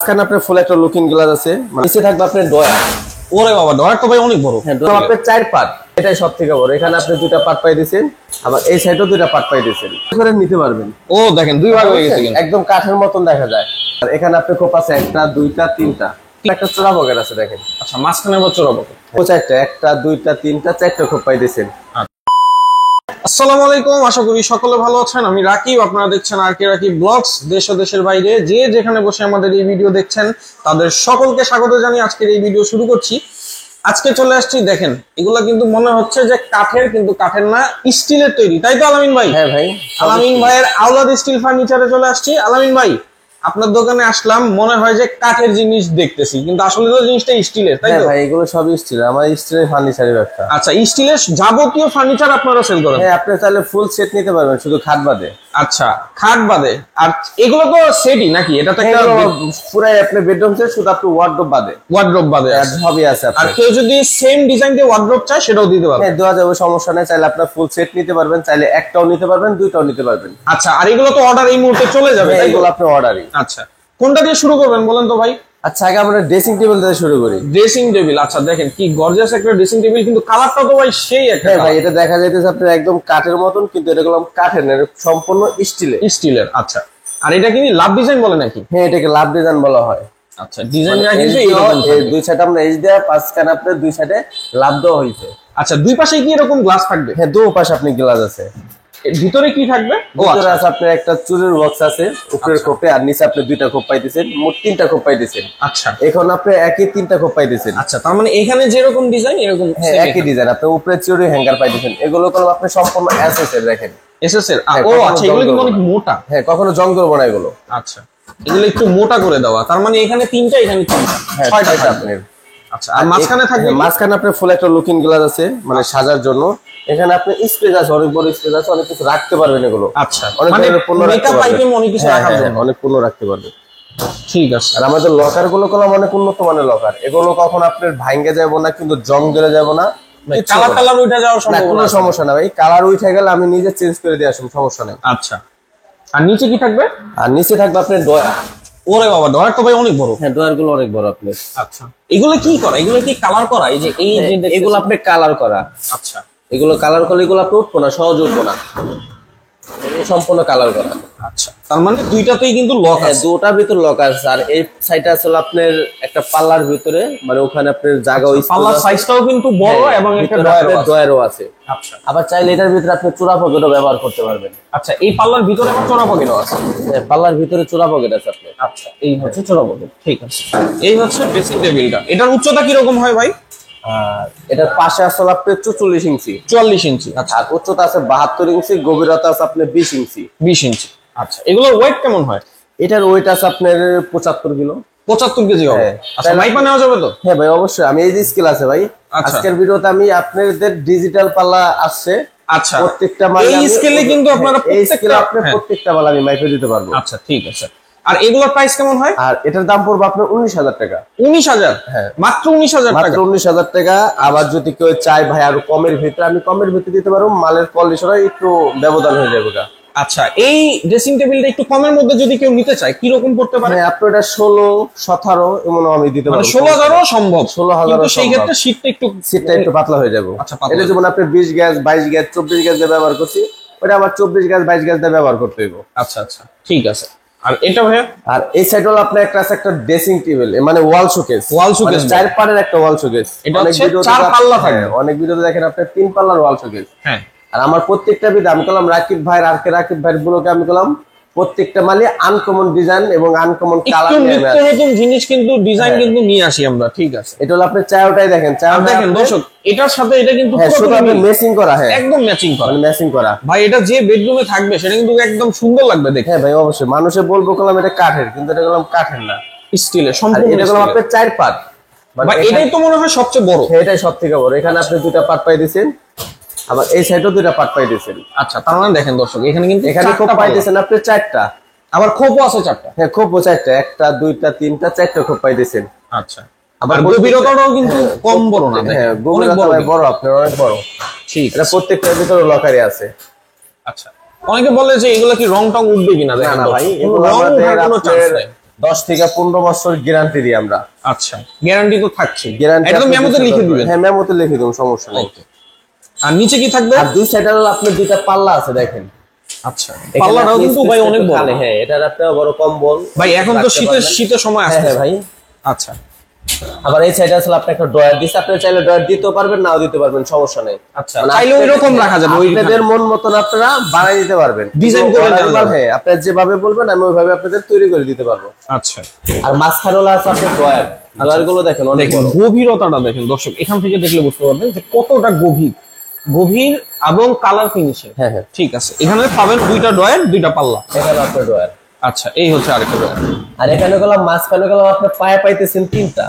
এখানে আপনার ফুল একটা লুকিং গ্লাস আছে, মানে নিচে থাকবে আপনার ডয়ার। ওরে বাবা, ডয়ার তো ভাই অনেক বড়। হ্যাঁ, ডয়ার আপনার 4 পার্ট, এটাই সবথেকে বড়। এখানে আপনি দুটো পার্ট পাই দিয়েছেন, আবার এই সাইডেও দুটো পার্ট পাই দিয়েছেন, করে নিতে পারবেন। ও দেখেন দুই ভাগ হয়ে গেছে কিন্তু একদম কাঠের মতন দেখা যায়। আর এখানে আপনি খোপ আছে একটা, দুইটা, তিনটা, একটা চোরা পকেট আছে দেখেন। আচ্ছা, মাঝখানে আবার চোরা পকেট। ও চারটা, একটা, দুইটা, তিনটা, চারটা খোপ পাই দিয়েছেন। আসসালামু আলাইকুম, আশা করি সকলে ভালো আছেন। আমি রাকিব, আপনারা দেখছেন আরকে রাকিব ব্লগস। দেশ ও দেশের বাইরে যে যেখানে বসে আমাদের এই ভিডিও দেখছেন তাদের সকলকে স্বাগত জানিয়ে আজকের এই ভিডিও শুরু করছি। আজকে চলে আসছি, দেখেন এগুলা কিন্তু মনে হচ্ছে যে কাঠের, কিন্তু কাঠের না, স্টিলের তৈরি, তাই তো আলামিন ভাই? হ্যাঁ ভাই, আলামিন ভাইয়ের আওলাদ স্টিল ফার্নিচারে চলে আসছি। আলামিন ভাই, আপনার দোকানে আসলাম, মনে হয় যে কাঠের জিনিস দেখতেছি, কিন্তু আসলে তো জিনিসটা স্টিলের, তাই তো? ভাই এগুলো সব স্টিল, আমার স্টিলের ফার্নিচারের ব্যবসা। আচ্ছা, স্টিলের যাবতীয় ফার্নিচার আপনারা সেল করেন? হ্যাঁ, আপনি তাহলে ফুল সেট নিতে পারবেন, শুধু খাট বাদে। আচ্ছা, খাট বাদে। আর এগুলো তো সেটই নাকি? এটা তো একটা পুরাই আপনি বেডরুম সেট, শুধু আপনি ওয়ার্ডরোব বাদে। ওয়ার্ডরোব বাদে সবই আছে। আর কেউ যদি সেম ডিজাইন দিয়ে ওয়ার্ডরোব চায় সেটাও দিতে পারবে? হ্যাঁ, দেওয়া যাবে, সমস্যা নেই। চাইলে আপনার ফুল সেট নিতে পারবেন, চাইলে একটাও নিতে পারবেন, দুইটাও নিতে পারবেন। আচ্ছা, আর এগুলো তো অর্ডার এই মুহূর্তে চলে যাবে? এগুলো আপনি অর্ডারই। আচ্ছা, কোনটা দিয়ে শুরু করবেন বলেন তো ভাই? আচ্ছা, আগে আমরা ড্রেসিং টেবিল দিয়ে শুরু করি। ড্রেসিং টেবিল, আচ্ছা দেখেন কি গর্জিয়াস একটা ড্রেসিং টেবিল, কিন্তু কালারটা তো ভাই সেই একটা। হ্যাঁ ভাই, এটা দেখা যাইতেছে আপনার একদম কাঠের মতন, কিন্তু এটা গুলো কাঠের না, সম্পূর্ণ স্টিলের। স্টিলের, আচ্ছা। আর এটা কি লাভ ডিজাইন বলে নাকি? হ্যাঁ, এটাকে লাভ ডিজাইন বলা হয়। আচ্ছা, ডিজাইনটা মানে কিন্তু এইরকম, দুই সাইডে আমরা এইচ দেয়া, পাঁচখানে আপনার দুই সাইডে লাভ দেওয়া হয়েছে। আচ্ছা, দুই পাশে কি এরকম গ্লাস থাকবে? হ্যাঁ, দুই পাশে আপনি গ্লাস আছে। ভিতরে কি থাকবে? ভিতরে আছে আপনার একটা চুরের বক্স আছে, উপরের খোপে, আর নিচে আপনি দুইটা খোপ পাইতেছেন, মোট তিনটা খোপ পাইতেছেন। আচ্ছা, এখন আপনি একই তিনটা খোপ পাইতেছেন। আচ্ছা, তার মানে এখানে যেরকম ডিজাইন এরকম? হ্যাঁ, একই ডিজাইন। আপনি উপরে চুরি হ্যাঙ্গার পাইতেছেন। এগুলো করলে আপনি সম্পূর্ণ এসএস এর, দেখেন এসএস এর। ও আচ্ছা, এগুলো কিন্তু অনেক মোটা। হ্যাঁ, কখনো জং করবো না এগুলো। আচ্ছা, এগুলো একটু মোটা করে দেওয়া, তার মানে এখানে তিনটা, এখানে তিনটা, হ্যাঁ, ছয়টা আপনার। আচ্ছা, আর মাঝখানে থাকবে? মাঝখানে আপনার ফুল একটা লুকিং গ্লাস আছে, মানে সাজার জন্য। এখানে আপনি স্পেস আছে, অনেক বড় স্পেস আছে, অনেক কিছু রাখতে পারবেন এগুলো। আচ্ছা, অনেক মানে পণ্য রাখতে মেকআপ আইটেম পারবেন, অনেক কিছু রাখার জন্য অনেক পণ্য রাখতে পারবেন। ঠিক আছে। আর আমাদের লকার গুলো অনেক উন্নত মানের লকার। এগুলো কখন আপনার ভাঙ্গে যাবো না, কিন্তু জং ধরে যাবো না, কালার কালার উঠে যাওয়ার কোনো সমস্যা না ভাই। কালার উঠে গেলে আমি নিজে চেঞ্জ করে দিয়ে আসুন, সমস্যা নেই। আচ্ছা, আর নিচে কি থাকবে? আর নিচে থাকবে আপনার ডয়ার। ওরে বাবা, ডয়ার তো ভাই অনেক বড়। হ্যাঁ, ডয়ার গুলো অনেক বড় আপনার। আচ্ছা, এগুলো কি করা? এগুলো কি কালার করা? এই যে এগুলো আপনি কালার করা। আচ্ছা, এগুলো কালার করলে এগুলো আপনি উঠবো না, সহজ উঠবো না, সম্পূর্ণ কালার করা। আচ্ছা, তার মানে দুইটাতেই কিন্তু লক আছে? দুটার ভিতর লক আছে। আর এই সাইডটা আসলে আপনার একটা পাল্লার ভিতরে, মানে ওখানে আপনার জায়গা, পাল্লার সাইজটাও কিন্তু বড়, এবং একটা ডয়ারও আছে। আচ্ছা, আবার চাইলে এটার ভিতরে আপনি চোরা পকেটও ব্যবহার করতে পারবেন। আচ্ছা, এই পাল্লার ভিতরে আমার চোরা পকেটও আছে? পাল্লার ভিতরে চোরা পকেট আছে আপনার। আচ্ছা, এই হচ্ছে চোরা পকেট। ঠিক আছে, এই হচ্ছে ড্রেসিং টেবিলটা। এটার উচ্চতা কি রকম হয় ভাই? আর এটার পাশে আসলে আপনার 44 ইঞ্চি। 44 ইঞ্চি। আচ্ছা, আর উচ্চতা আছে 72 ইঞ্চি, গভীরতা আছে আপনার 20 ইঞ্চি। 20 ইঞ্চি। আচ্ছা, এগুলোর ওয়েট কেমন হয়? এটার ওয়েট আছে আপনার 75 কিলো। 75 কেজি হবে? আচ্ছা, মাইপা নেওয়া যাবে তো? হ্যাঁ ভাই, অবশ্যই। আমি এই যে স্কেল আছে ভাই, আজকের ভিডিওতে আমি আপনাদের ডিজিটাল পাল্লা আসছে। আচ্ছা, প্রত্যেকটা মাল এই স্কেলে কিন্তু আপনারা প্রত্যেকটা মাল আমি মাইপে দিতে পারবো। আচ্ছা, ঠিক আছে। আর এগুলোর প্রাইস কেমন হয়? আর এটার দাম পড়বে আপনার 19,000 টাকা। 19,000? হ্যাঁ, মাত্র 19,000 টাকা? মাত্র 19,000 টাকা। আবার যদি কেউ চায় ভাই আরো কমের ভিতরে, আমি কমের ভিতরে দিতে পারবো। মালের কোয়ালিটিটা একটু ব্যবধান হয়ে যাবে। আচ্ছা, এই ড্রেসিং টেবিলটা একটু কমের মধ্যে যদি কেউ নিতে চায় কি রকম পড়তে পারে? হ্যাঁ, আপনি এটা 16, 17 এমন আমি দিতে পারবো। 16,000ও সম্ভব? 16,000 কিন্তু সেই ক্ষেত্রে সিটটা একটু পাতলা হয়ে যাবে। আচ্ছা, এটা যেমন আপনি 20 গ্যাস, 22 গ্যাস, 24 গ্যাস দিয়ে ব্যবহার করছি, ওটা আবার 24 গ্যাস, 22 গ্যাস দিয়ে ব্যবহার করতে হইব। আচ্ছা, আচ্ছা, ঠিক আছে। আর এটা ভাইয়া? আর এই সাইড হলো আপনার একটা আছে, একটা ড্রেসিং টেবিল, মানে ওয়াল শোকেস। চার পাল্লার একটা ওয়াল শোকেস। এটা হচ্ছে 4 পাল্লা থাকে। অনেক ভিডিওতে দেখেন আপনি 3 পাল্লার ওয়াল শোকেস। হ্যাঁ, আর আমার প্রত্যেকটা ভিডিও আমি করলাম রাকিব ভাইয়ের, আর কে রাকিব ভাইয়ের গুলোকে আমি করলাম প্রত্যেকটা মালে আনকমন ডিজাইন এবং আনকমন কালার নিয়ে নতুন জিনিস কিন্তু ডিজাইন কিন্তু নিয়ে আসি আমরা। ঠিক আছে, এটা হলো আপনি চায়োটাই দেখেন, চায়োটা দেখেন দর্শক, এটার সাথে এটা কিন্তু পুরো ম্যাচিং করা। হ্যাঁ, একদম ম্যাচিং করা, মানে ম্যাচিং করা ভাই। এটা যে বেডরুমে থাকবে সেটা কিন্তু একদম সুন্দর লাগবে দেখে। হ্যাঁ ভাই, অবশ্যই। মানুষে বলবো করলাম এটা কাঠের, কিন্তু এটা করলাম কাঠের না, স্টিলের। সম্পূর্ণ এটা করলাম আপনার 4 পার্ট। মানে এটাই তো মনে হয় সবচেয়ে বড়। এটাই সবথেকে বড়। এখানে আপনি দুটো পার্ট পাই দিয়েছেন, আবার এই সাইডেও দুটো পার্ট পাই দিয়েছেন। আচ্ছা, তার মানে দেখেন দর্শক, এখানে কিন্তু এখানে খোপ পাই দিয়েছেন আপনি 4টা, আবার খোপও আছে 4টা। হ্যাঁ, খোপও 4টা, একটা, দুইটা, তিনটা, 4টা খোপ পাই দিয়েছেন। আচ্ছা, আবার গভীরতাটাও কিন্তু কম বড় না। হ্যাঁ, গভীরতা বড়, আপনার অনেক বড়। ঠিক, এটা প্রত্যেকটার ভিতরে লকারি আছে। আচ্ছা, অনেকে বলে যে এগুলো কি রং টং উঠবে কিনা? না দেখেন ভাই, এগুলো রং উঠার কোনো চান্স নেই। 10 থেকে 15 বছর গ্যারান্টি দিই আমরা। আচ্ছা, গ্যারান্টি তো থাকছে, গ্যারান্টি একদম মেমোতে লিখে দিবেন। হ্যাঁ, মেমোতে লিখে দেব, সমস্যা নেই। আর নিচে কি থাকবে? আর দুই সাইডে হলো আপনার দুইটা পাল্লা আছে দেখেন। আচ্ছা, পাল্লাটাও কিন্তু ভাই অনেক বড়। হ্যাঁ, এটার একটা বড় কম্বল ভাই, এখন তো শীতের সময় আসছে। হ্যাঁ ভাই। আচ্ছা, আবার এই সাইডে আসলে আপনি একটা ড্রয়ার দিতে, আপনি চাইলে ড্রয়ার দিতেও পারবেন, নাও দিতে পারবেন, সমস্যা নেই। আচ্ছা, চাইলে এরকম রাখা যাবে, আপনাদের মন মতন আপনারা বানাই দিতে পারবেন, ডিজাইন করে দেওয়া যাবে। হ্যাঁ, আপনারা যেভাবে বলবেন আমি ওইভাবে আপনাদের তৈরি করে দিতে পারবো। আচ্ছা, আর মাঝখানে হলো আছে আপনার ড্রয়ার। ড্রয়ার গুলো দেখেন অনেক বড়। গভীরতাটা দেখেন দর্শক, এখান থেকে দেখলে বুঝতে পারবেন যে কতটা গভীর এবং কালার ফিনিশিং। হ্যাঁ হ্যাঁ, ঠিক আছে, এখানে পাবেন দুইটা ড্রয়ার, দুইটা পাল্লা। এখানে আপনার ড্রয়ার। আচ্ছা, এই হচ্ছে আরেকটা ড্রয়ার। আর এখানে গেলাম মাঝখানে গেলাম আপনার পায়ে পাইতেছেন তিনটা।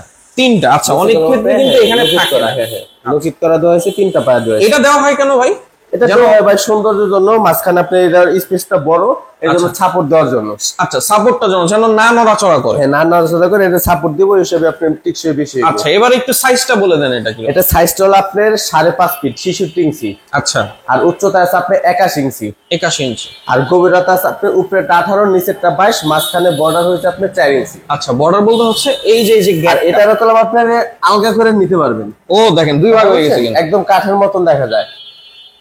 আচ্ছা, অনেক ক্ষেত্রে কিন্তু এখানে থাকে না। হ্যাঁ হ্যাঁ, লকিত করা দেওয়া হয়েছে, তিনটা পায়ে দেওয়া হয়েছে। এটা দেওয়া হয় কেন ভাই? এটা দেওয়া হয় ভাই সৌন্দর্যের জন্য, মাঝখানে আপনি এটার স্পেসটা বড়, এর জন্য সাপোর্ট দেওয়ার জন্য। আচ্ছা, সাপোর্টটা যেন না নড়াচড়া করে। হ্যাঁ, না নড়াচড়া করে এটা সাপোর্ট দিব, হিসেবে আপনি টিকসই বেশি। আচ্ছা, এবার একটু সাইজটা বলে দেন এটা কি। এটা সাইজটা হলো আপনার 5.5 ফিট 66 ইঞ্চি। আচ্ছা, আর উচ্চতা আছে আপনার 21 ইঞ্চি। 81 ইঞ্চি। আর গভীরতা আছে আপনার উপরেটা 18, নিচেরটা 22, মাঝখানে বর্ডার হয়েছে আপনার 4 ইঞ্চি। আচ্ছা, বর্ডার বলতে হচ্ছে এই যে গ্যাপ, এটা হলো আপনার আলগা করে নিতে পারবেন। ও দেখেন, দুই ভাগ হয়ে গেছে কিন্তু একদম কাঠের মতন দেখা যায়।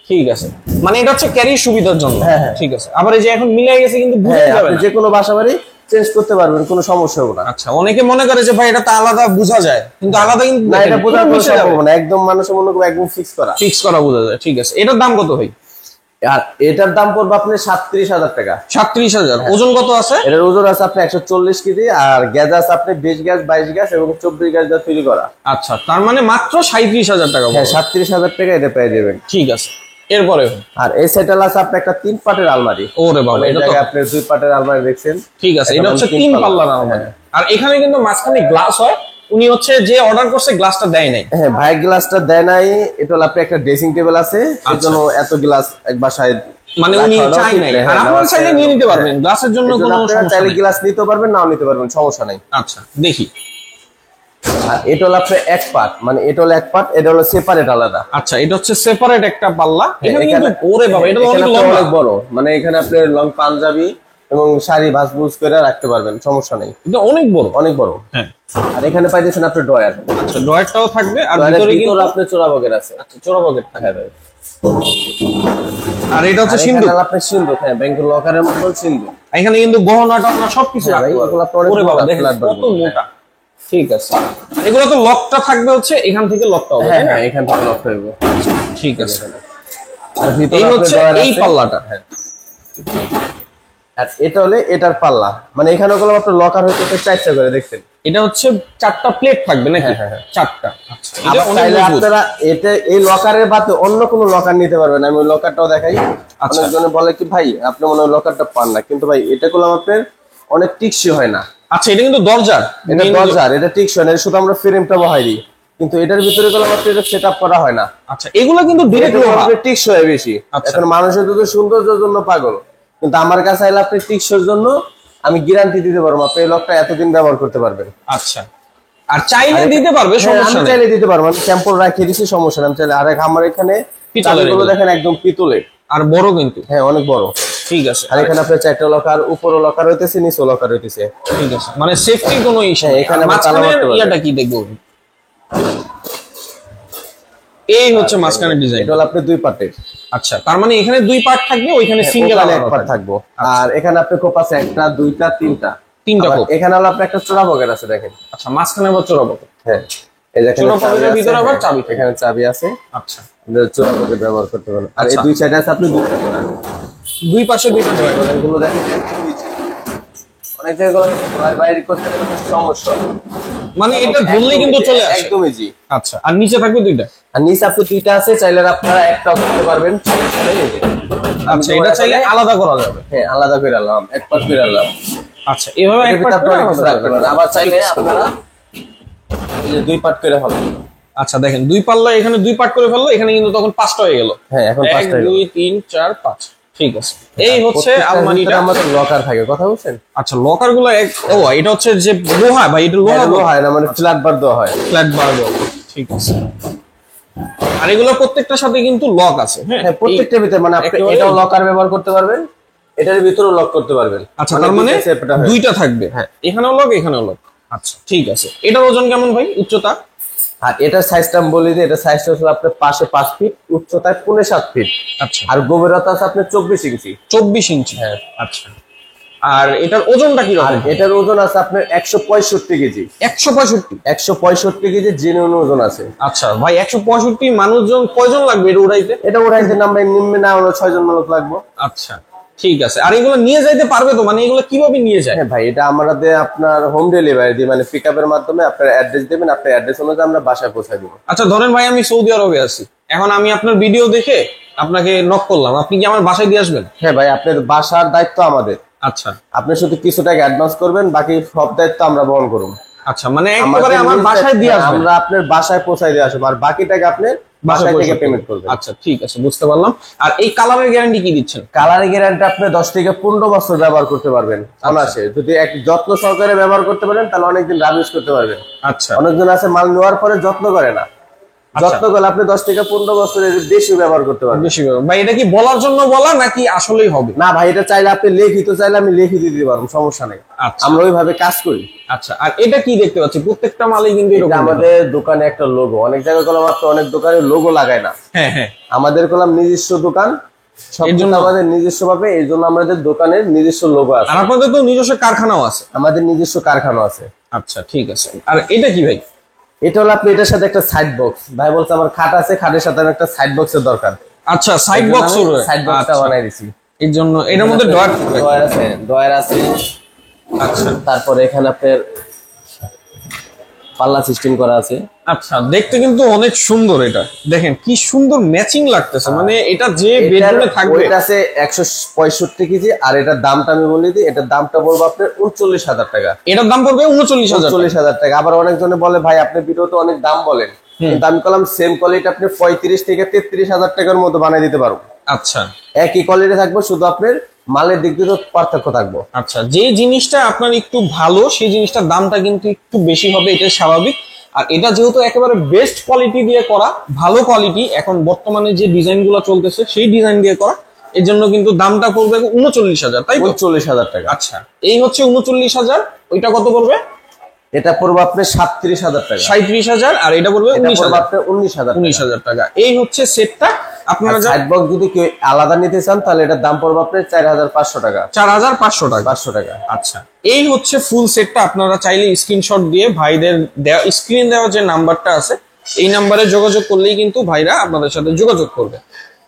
ঠিক আছে, মানে এটা হচ্ছে ক্যারির সুবিধার জন্য। হ্যাঁ হ্যাঁ, ঠিক আছে। আবার এই যে এখন মিলাই গেছে কিন্তু বুঝতে হ্যাঁ, যাবে আপনি না। যে কোনো বাসা বাড়ি চেঞ্জ করতে পারবেন, কোনো সমস্যা হবে না। আচ্ছা, অনেকে মনে করে যে ভাই এটা তো আলাদা বোঝা যায়, কিন্তু আলাদা কিন্তু না, এটা বোঝা পুরো মিশে যাবে। সম্ভব না, একদম মানুষের মনে করবে একদম ফিক্স করা বোঝা যায়। ঠিক আছে, এটার দাম কত ভাই? আর এটার দাম পড়বে আপনার 37,000 টাকা। 37,000। ওজন কত আছে? এটার ওজন আছে আপনার 140 কেজি, আর গ্যাস আছে আপনার 20 গ্যাস, 22 গ্যাস এবং 24 গ্যাস দিয়ে তৈরি করা। আচ্ছা, তার মানে মাত্র 37,000 টাকা। হ্যাঁ, 37,000 টাকা এটা পেয়ে যাবেন। ঠিক আছে, এরপরে আর এই সেটাল আছে আপনার একটা 3 পাটের আলমারি। ওরে বাবা, এটা তো আপনি 2 পাটের আলমারি দেখছেন। ঠিক আছে, এটা হচ্ছে 3 পাল্লার আলমারি। আর এখানে কিন্তু মাঝখানে গ্লাস হয়। উনি হচ্ছে যে অর্ডার করছে গ্লাসটা দেয় নাই। হ্যাঁ ভাই, গ্লাসটা দেয় নাই। এটা হলো আপনার একটা ড্রেসিং টেবিল আছে, এর জন্য এত গ্লাস এক বাসায় মানে উনি চাই নাই। আর আপনারা চাইলে নিয়ে নিতে পারবেন, গ্লাসের জন্য কোনো সমস্যা চাইলে নেই। গ্লাস নিতে পারবেন, নাও নিতে পারবেন, সমস্যা নাই। আচ্ছা, দেখি। আর এটা হলো আপনার এক পার্ট, মানে এটা হলো এক পার্ট, এটা হলো সেপারেট আলাদা। আচ্ছা, এটা হচ্ছে সেপারেট একটা পাল্লা। এখানে কিন্তু ওরে বাবা, এটা তো অনেক অনেক বড়, মানে এখানে আপনি লং পাঞ্জাবি এবং শাড়ি ভাঁজভুজ করে রাখতে পারবেন, সমস্যা নেই। এটা অনেক বড়, অনেক বড়। হ্যাঁ। আর এখানে পাইতেছেন আপনি ড্রয়ার। আচ্ছা, ড্রয়ারটাও থাকবে। আর ভিতরে কিন্তু আপনার চোরা পকেট আছে। আচ্ছা, চোরা পকেট থাকে। হ্যাঁ ভাই। আর এটা হচ্ছে সিন্ধুক। আপনার সিন্ধুক, হ্যাঁ, ব্যাংকের লকারের মতো সিন্ধুক। এখানে কিন্তু গহনা টহনা সবকিছু হ্যাঁ ভাই, রাখতে এগুলো পারবেন। আপনার ওরে বাবা, অনেক দেখেন ফ্ল্যাট কত মোটা। ঠিক আছে, এগুলো তো লকটা থাকবে হচ্ছে এখান থেকে লকটা হবে। হ্যাঁ হ্যাঁ, এখান থেকে লক হইব। ঠিক আছে। আর ভিতরে এই আপনার হচ্ছে ড্রয়ার এই আছে। পাল্লাটা। হ্যাঁ। আর এটা হলে এটার পাল্লা, মানে এখানে গুলো আপনার লকার হইতে 4টা করে দেখছেন। এটা হচ্ছে 4টা প্লেট থাকবে নাকি? হ্যাঁ, হ্যাঁ, হ্যাঁ। 4টা। আচ্ছা, এটা আবার অনেক চাইলে মজবুত। আপনারা এটা এই লকারের বাদে অন্য কোনো লকার নিতে পারবেন, আমি ওই লকারটাও দেখাই। আচ্ছা। অনেকজনে বলে কি ভাই আপনি মনে হয় লকারটা পান না, কিন্তু ভাই এটা করলাম আপনার অনেক টিকসই হয় না। আচ্ছা, এটা কিন্তু দরজার। এটা দরজার, এটা টিকসই হয় না, শুধু আমরা ফ্রেমটা বহাই দিই, কিন্তু এটার ভিতরে গেলে আপনার এটা সেটআপ করা হয় না। আচ্ছা, এগুলো কিন্তু ডিরেক্ট লোহা। টিকসই হয় বেশি। আচ্ছা। এখন মানুষের তো সৌন্দর্যের জন্য পাগল, কিন্তু আমার কাছে আইলে আপনি টিকসইর জন্য আমি গ্যারান্টি দিতে পারবো, আপনি এই লকটা এতদিন ব্যবহার করতে পারবেন। আচ্ছা, আর চাইলে দিতে পারবে, হ্যাঁ, সমস্যা আমি নেই। চাইলে দিতে পারবো, আমি স্যাম্পল রাখিয়ে দিচ্ছি, সমস্যা নেই, আমি চাইলে। আর আমার এখানে পিতলের চাবিগুলো দেখেন একদম পিতলের, আর বড় কিন্তু। হ্যাঁ অনেক বড়। ঠিক আছে। আর এখানে আপনার 4টা লকার, উপরও লকার হইতেছে, নিচেও লকার হইতেছে। ঠিক আছে, মানে সেফটি কোনো ইস্যু হ্যাঁ, নেই। এখানে এখানে আমরা তালা মারতে পারবো। ইয়াটা কি দেখবো? এই হচ্ছে মাঝখানের ডিজাইন। এটা হলো আপনার 2 পার্টের। আচ্ছা, তার মানে এখানে 2 পার্ট থাকবে, ওইখানে সিঙ্গেল ওখানে এক পার্ট থাকবো। আর এখানে আপনি কোপ আছে 1টা 2টা 3টা। 3টা আবার কোপ। এখানে হলো আপনার একটা চোরা পকেট আছে দেখেন। আচ্ছা, মাঝখানে আবার চোরা পকেট। হ্যাঁ, এই দেখেন চোরা পকেটের ভিতরে আবার চাবি থাকে। এখানে চাবি আছে। আচ্ছা, চোরা পকেট ব্যবহার করতে পারেন। আর এই আচ্ছা। 2 সাইডে আছে আপনি 2টা করে। দুই পাশে 2টা ড্রয়ার। এগুলো দেখেন অনেক জায়গায় বাইরে করতে সমস্যা, মানে এটা ধরলেই কিন্তু চলে আসে। একদম ইজি। আচ্ছা, আর নিচে থাকবে 2টা। আর নিচে আপনি 2টা আছে, চাইলে আপনারা একটাও করতে পারবেন। আচ্ছা, এটা চাইলে আলাদা করা যাবে। হ্যাঁ, আলাদা করে আনলাম, এক পার্ট করে আনলাম। আচ্ছা, এভাবে এক পার্ট করে আলাদা রাখতে পারেন। আবার চাইলে আপনারা এই যে 2 পার্ট করে হবে। আচ্ছা, দেখেন 2 পাল্লা, এখানে 2 পার্ট করে ফেললো, এখানে কিন্তু তখন 5টা হয়ে গেল। হ্যাঁ, এখন 1 5টা 2 3 4 5। ঠিক আছে, এই হচ্ছে আলমারিটা। আমাদের লকার থাকে, কথা বলছেন? আচ্ছা, লকার গুলো ও এটা হচ্ছে যে লোহা ভাই, এটা লোহা হয় না, মানে ফ্ল্যাট বার দেওয়া হয়। ফ্ল্যাট বার দেওয়া। ঠিক আছে, আর এগুলো প্রত্যেকটার সাথে কিন্তু লক আছে। হ্যাঁ, প্রত্যেকটার ভিতরে মানে আপনি এটাও লকার ব্যবহার করতে পারবেন, এটার ভিতরে লক করতে পারবেন। আচ্ছা, তার মানে দুইটা থাকবে। হ্যাঁ, এখানেও লক, এখানেও লক। আচ্ছা, ঠিক আছে। এটার ওজন কেমন ভাই, উচ্চতা? আর এটার সাইজটা আমি বলি যে এটা সাইজটা হচ্ছে আপনার পাশে 5 ফিট, উচ্চতায় 7.5 ফিট। আচ্ছা, আর গভীরতা আছে আপনার 24 ইঞ্চি। 24 ইঞ্চি। হ্যাঁ। আচ্ছা, আর এটার ওজনটা কি আর রকম? এটার ওজন আছে আপনার 165 কেজি। 165? 165 কেজি জেনুইন ওজন আছে। আচ্ছা ভাই, 165 মানুষজন কয়জন লাগবে এটা উড়াইতে? এটা উঠাইতে নামবে নিম্নে না হলো 6 জন মানুষ লাগবে। আচ্ছা, ঠিক আছে। আর এগুলো নিয়ে যাইতে পারবে তো, মানে এগুলো কিভাবে নিয়ে যায়? হ্যাঁ ভাই, এটা আমাদের আপনার হোম ডেলিভারি দিই, মানে পিকআপের মাধ্যমে আপনার অ্যাড্রেস দেবেন, আপনার অ্যাড্রেস অনুযায়ী আমরা বাসায় পৌঁছে দেব। আচ্ছা, ধরেন ভাই আমি সৌদি আরবে আছি, এখন আমি আপনার ভিডিও দেখে আপনাকে নক করলাম, আপনি কি আমার বাসায় দিয়ে আসবেন? হ্যাঁ ভাই, আপনার বাসার দায়িত্ব আমাদের। আচ্ছা আপনি শুধু কিছু টাকা অ্যাডভান্স করবেন, বাকি সব দায়িত্ব আমরা বহন করব। আচ্ছা, মানে একেবারে আমার বাসায় দিয়ে আসবেন? আমরা আপনার বাসায় পৌঁছায় দিয়ে আসবো, আর বাকি টাকা আপনি বাসায় থেকে পেমেন্ট করবেন। আচ্ছা, ঠিক আছে, বুঝতে পারলাম। আর এই কালারের গ্যারান্টি কি দিচ্ছেন? কালারের গ্যারান্টি আপনি 10 থেকে 15 বছর ব্যবহার করতে পারবেন অনায়াসে। যদি এক যত্ন সহকারে ব্যবহার করতে পারেন তাহলে অনেকদিন রাব ইউজ করতে পারবেন। আচ্ছা, অনেকজন আছে মাল নেওয়ার পরে যত্ন করে না, যত্ন করলে আপনি 10 থেকে 15 বছরের বেশি ব্যবহার করতে পারবেন। বেশি ভাই, এটা কি বলার জন্য বলা নাকি আসলেই হবে? না ভাই, এটা চাইলে আপনি লিখিত চাইলে আমি লিখিত দিতে পারবো, সমস্যা নেই। আচ্ছা, আমরা ওইভাবে কাজ করি। আচ্ছা, আর এটা কি দেখতে পাচ্ছি প্রত্যেকটা মালেই কিন্তু এটা আমাদের দোকানে একটা লোগো, অনেক জায়গায় কলম আপনি অনেক দোকানে লোগো লাগায় না। হ্যাঁ হ্যাঁ, আমাদের কলম নিজস্ব দোকান, সব জন্য আমাদের নিজস্ব ভাবে, এই জন্য আমাদের দোকানের নিজস্ব লোগো আছে। আর আপনাদের তো নিজস্ব কারখানাও আছে? আমাদের নিজস্ব কারখানা আছে। আচ্ছা, ঠিক আছে। আর এটা কি ভাই? এটা হলো আপনি এটার সাথে একটা সাইড বক্স, ভাই বলছে আমার খাট আছে, খাটের সাথে আমার একটা সাইড বক্সের দরকার। আচ্ছা, সাইড বক্স সাইড বক্সটা বানাই দিছি। এর জন্য এটার মধ্যে ডয়ার আছে, ডয়ার আছে। আচ্ছা, তারপরে এখানে আপনার পাল্লা সিস্টেম করা আছে। আচ্ছা, দেখতে কিন্তু অনেক সুন্দর। এটা দেখেন কি সুন্দর ম্যাচিং লাগতেছে, মানে এটা যে বেডরুমে থাকবে। এটা আছে 165 কেজি। আর এটার দামটা আমি বলে দিই, এটার দামটা বলবো আপনার 39,000 টাকা। এটার দাম পড়বে 39,000 টাকা। আবার অনেকজনে বলে ভাই আপনি ভিডিওতে অনেক দাম বলেন, কিন্তু আমি বললাম সেম কোয়ালিটি আপনি 35 থেকে 33,000 টাকার মতো বানিয়ে দিতে পারবো। আচ্ছা, একই কোয়ালিটি থাকবে, শুধু আপনার মালের দিক দিয়ে পার্থক্য থাকবো। আচ্ছা, যে জিনিসটা আপনার একটু ভালো সেই জিনিসটার দামটা কিন্তু একটু বেশি হবে, এটা স্বাভাবিক। আর এটা যেহেতু একেবারে বেস্ট কোয়ালিটি দিয়ে করা, ভালো কোয়ালিটি, এখন বর্তমানে যে ডিজাইন গুলো চলতেছে সেই ডিজাইন দিয়ে করা, এর জন্য কিন্তু দামটা পড়বে 39,000, তাই তো? 39,000 টাকা। আচ্ছা, এই হচ্ছে 39,000। ওইটা কত পড়বে? এটা পড়বে আপনার 37,000 টাকা। 37,000। আর এটা পড়বে 19,000 19,000 টাকা। এই হচ্ছে সেটটা। আপনারা সাইড বক্স যদি কেউ আলাদা নিতে চান তাহলে এটার দাম পড়বে আপনার 4,500 টাকা। 4,500 টাকা। 500 টাকা। আচ্ছা, এই হচ্ছে ফুল সেটটা। আপনারা চাইলে স্ক্রিনশট দিয়ে ভাইদের স্ক্রিন দেওয়া যে নাম্বারটা আছে এই নাম্বারে যোগাযোগ করলেই কিন্তু ভাইরা আপনাদের সাথে যোগাযোগ করবে।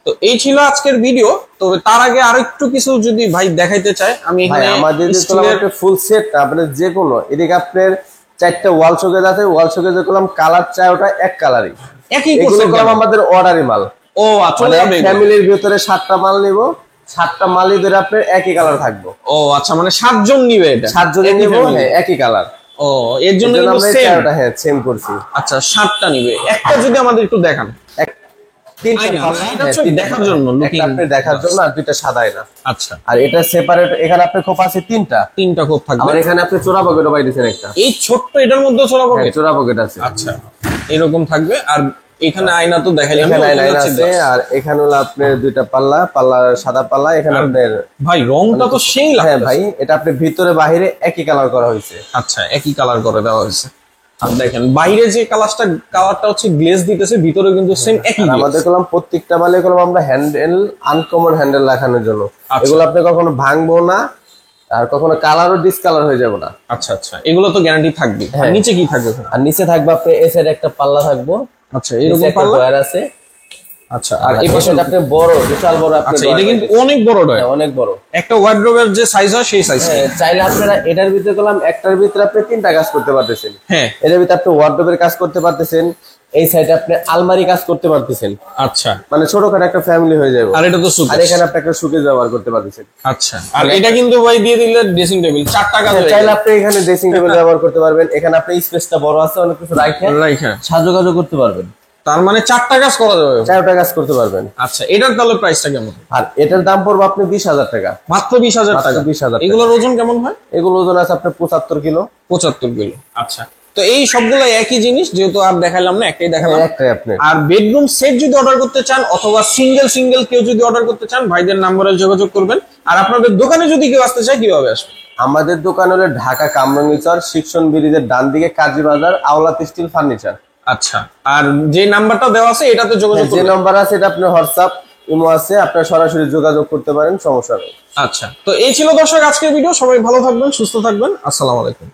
তো এই ছিল আজকের ভিডিও। তবে তার আগে আরো একটু কিছু যদি ভাই দেখাইতে চায়, আমি এখানে আমাদের যে ফুল সেট আপনার যে কোনো, এদিকে আপনার 4টা ওয়াল শোকেজ আছে, ওয়াল শোকেজে করলাম কালার চাই, ওটা এক কালারই একই করলাম আমাদের অর্ডারি মাল। ও আচ্ছা, ফ্যামিলির ভিতরে 7টা মাল নিব, 7টা মালই ধরে আপনার একই কালার থাকবো। ও আচ্ছা, মানে 7 জন নিবে এটা? 7 জন নিব, হ্যাঁ, একই কালার। ও, এর জন্য আমরা চারটা হ্যাঁ সেম করছি। আচ্ছা, 7টা নিবে। একটা যদি আমাদের একটু দেখান। দেখার জন্য আপনি দেখার জন্য, আর দুইটা সাদাই না। আচ্ছা, আর এটা সেপারেট, এখানে আপনার খোপ আছে তিনটা খোপ থাকবে। আর এখানে আপনি চোরা পকেটও পাই দিয়েছেন একটা। এই ছোট্ট এটার মধ্যে চোরা পকেট? চোরা পকেট আছে। আচ্ছা, এরকম থাকবে। আর এখানে আয়না তো দেখাইলাম, এখানে আয়না আছে। আর এখানে হলো আপনার দুইটা পাল্লা সাদা পাল্লা। এখানে আপনার ভাই রংটা তো সেই লাগছে। হ্যাঁ ভাই, এটা আপনি ভিতরে বাইরে একই কালার করা হয়েছে। আচ্ছা, একই কালার করে দেওয়া হয়েছে। আর দেখেন বাইরে যে কালারটা হচ্ছে গ্লেজ দিতেছে, ভিতরে কিন্তু সেম একই। আমাদের কলম প্রত্যেকটা মালে কলম আমরা হ্যান্ডেল আনকমন হ্যান্ডেল লাগানোর জন্য, এগুলো আপনি কখনো ভাঙবো না, আর কখনো কালারও ডিসকালার হয়ে যাবে না। আচ্ছা আচ্ছা, এগুলো তো গ্যারান্টি থাকবে। আর নিচে কি থাকবে? আর নিচে থাকবে আপনি এই সাইডে একটা পাল্লা থাকবো। আচ্ছা, এরকম পাল্লা আছে। আচ্ছা, আর এই পাশে আপনি বড়, বিশাল বড়। আচ্ছা, এটা কিন্তু অনেক বড় ডয়ার, অনেক বড়। একটা ওয়ার্ডরোবের যে সাইজ হয় সেই সাইজ। চাইলে আপনারা এটার ভিতরে করলাম, একটার ভিতরে আপনি 3টা কাজ করতে পারতেছেন। হ্যাঁ, এটার ভিতরে আপনি ওয়ার্ডরোবের কাজ করতে পারতেছেন, এই সাইডে আপনি আলমারি কাজ করতে পারতেছেন। আচ্ছা, মানে ছোটখাটো একটা ফ্যামিলি হয়ে যাবে। আর এটা তো সুকেস। আর এখানে আপনি একটা সুকেস ব্যবহার করতে পারতেছেন। আচ্ছা, আর এটা কিন্তু ভাই দিয়ে দিলে ড্রেসিং টেবিল 4টা কাজ হয়ে যাবে। চাইলে আপনি এখানে ড্রেসিং টেবিল ব্যবহার করতে পারবেন। এখানে আপনি স্পেসটা বড় আছে, অনেক কিছু রাখেন, সাজুগুজু করতে পারবেন। তার মানে 4টা কাজ করা যাবে, 4টা কাজ করতে পারবেন। আচ্ছা, এটার তাহলে প্রাইসটা কেমন? আর এটার দাম পড়বে আপনি 20,000 টাকা। মাত্র 20,000 টাকা। 20,000। এগুলোর ওজন কেমন হয়? এগুলো ওজন আছে আপনার 75 কিলো। 75 কিলো। আচ্ছা, তো এই সবগুলো একই জিনিস, যেহেতু আর দেখালাম না, একটাই দেখালাম। একটাই আপনি। আর বেডরুম সেট যদি অর্ডার করতে চান অথবা সিঙ্গেল কেউ যদি অর্ডার করতে চান ভাইদের নাম্বারে যোগাযোগ করবেন। আর আপনাদের দোকানে যদি কেউ আসতে চায় কিভাবে আসবে? আমাদের দোকান হলো ঢাকা কামরাঙ্গীচর শিক্ষণ ব্রিজের ডান দিকে কাজী বাজার, আওলাত স্টিল ফার্নিচার। আচ্ছা, আর যে নাম্বারটা দেওয়া আছে এটাতে যোগাযোগ যে করবেন। নাম্বার আছে এটা আপনার হোয়াটসঅ্যাপ ইমো আছে, আপনারা সরাসরি যোগাযোগ করতে পারেন, সমস্যা নেই। আচ্ছা, তো এই ছিল দর্শক আজকের ভিডিও। সবাই ভালো থাকবেন, সুস্থ থাকবেন। আসসালামু আলাইকুম।